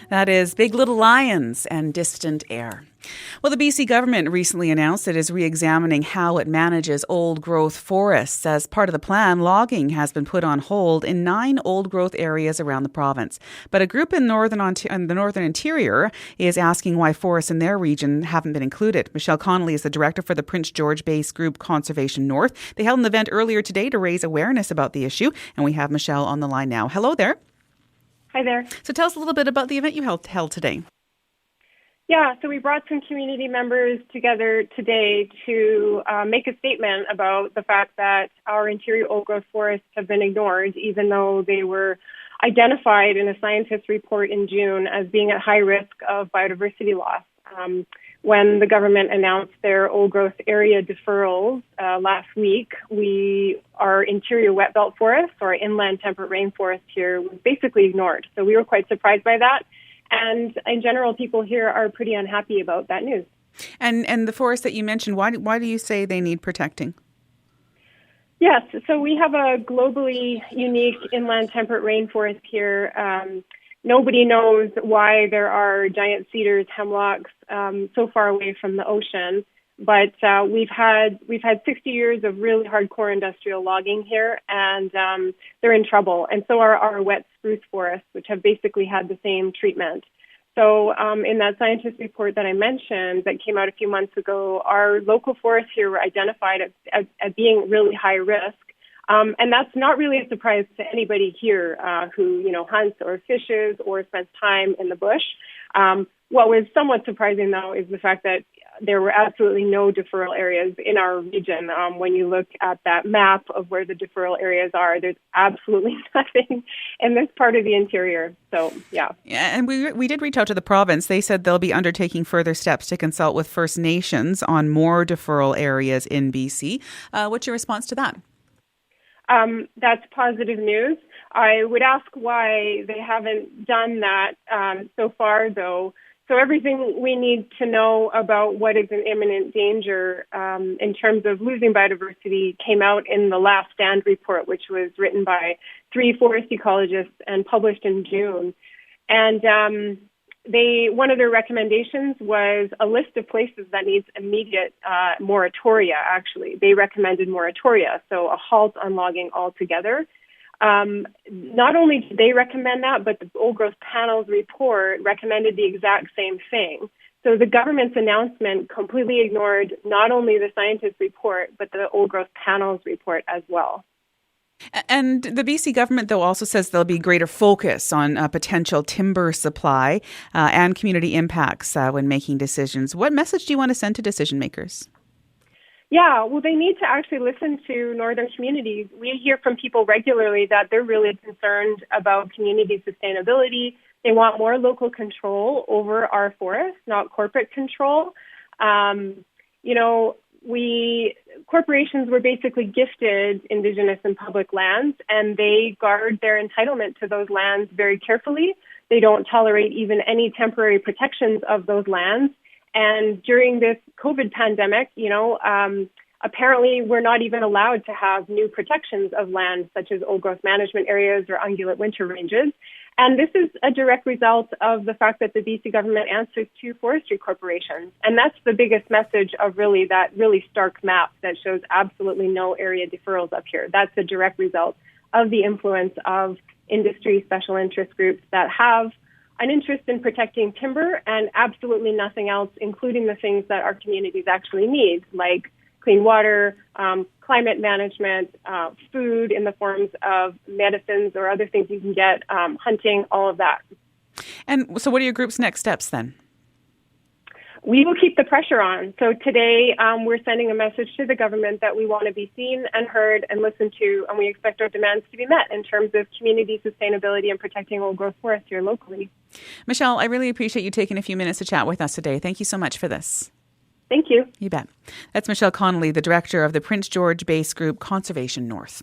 That is Big Little Lions and Distant Air. Well, the BC government recently announced it is re-examining how it manages old-growth forests. As part of the plan, logging has been put on hold in 9 old-growth areas around the province. But a group in the northern interior is asking why forests in their region haven't been included. Michelle Connolly is the director for the Prince George-based group Conservation North. They held an event earlier today to raise awareness about the issue, and we have Michelle on the line now. Hello there. Hi there. So tell us a little bit about the event you held today. Yeah, so we brought some community members together today to make a statement about the fact that our interior old-growth forests have been ignored, even though they were identified in a scientist report in June as being at high risk of biodiversity loss. When the government announced their old-growth area deferrals last week, our interior wet belt forest, or inland temperate rainforest here, was basically ignored. So we were quite surprised by that. And in general, people here are pretty unhappy about that news. And the forest that you mentioned, why do you say they need protecting? Yes, so we have a globally unique inland temperate rainforest here. Nobody knows why there are giant cedars, hemlocks so far away from the ocean, but we've had 60 years of really hardcore industrial logging here, and they're in trouble. And so are our wet spruce forests, which have basically had the same treatment. So in that scientist report that I mentioned that came out a few months ago, our local forests here were identified as being really high risk. And that's not really a surprise to anybody here who, hunts or fishes or spends time in the bush. What was somewhat surprising, though, is the fact that there were absolutely no deferral areas in our region. When you look at that map of where the deferral areas are, there's absolutely nothing in this part of the interior. So, yeah. Yeah, and we did reach out to the province. They said they'll be undertaking further steps to consult with First Nations on more deferral areas in BC. What's your response to that? That's positive news. I would ask why they haven't done that so far, though. So everything we need to know about what is an imminent danger in terms of losing biodiversity came out in the last stand report, which was written by 3 forest ecologists and published in June. And one of their recommendations was a list of places that needs immediate moratoria, actually. They recommended moratoria, so a halt on logging altogether. Not only did they recommend that, but the Old Growth Panel's report recommended the exact same thing. So the government's announcement completely ignored not only the scientist report, but the Old Growth Panel's report as well. And the BC government, though, also says there'll be greater focus on potential timber supply and community impacts when making decisions. What message do you want to send to decision makers? Yeah, well, they need to actually listen to northern communities. We hear from people regularly that they're really concerned about community sustainability. They want more local control over our forests, not corporate control. Corporations were basically gifted Indigenous and public lands, and they guard their entitlement to those lands very carefully. They don't tolerate even any temporary protections of those lands. And during this COVID pandemic, apparently we're not even allowed to have new protections of land, such as old growth management areas or ungulate winter ranges. And this is a direct result of the fact that the BC government answers to forestry corporations. And that's the biggest message of that really stark map that shows absolutely no area deferrals up here. That's a direct result of the influence of industry special interest groups that have an interest in protecting timber and absolutely nothing else, including the things that our communities actually need, like clean water, climate management, food in the forms of medicines or other things you can get, hunting, all of that. And so what are your group's next steps then? We will keep the pressure on. So today we're sending a message to the government that we want to be seen and heard and listened to, and we expect our demands to be met in terms of community sustainability and protecting old growth forests here locally. Michelle, I really appreciate you taking a few minutes to chat with us today. Thank you so much for this. Thank you. You bet. That's Michelle Connolly, the director of the Prince George-based group Conservation North.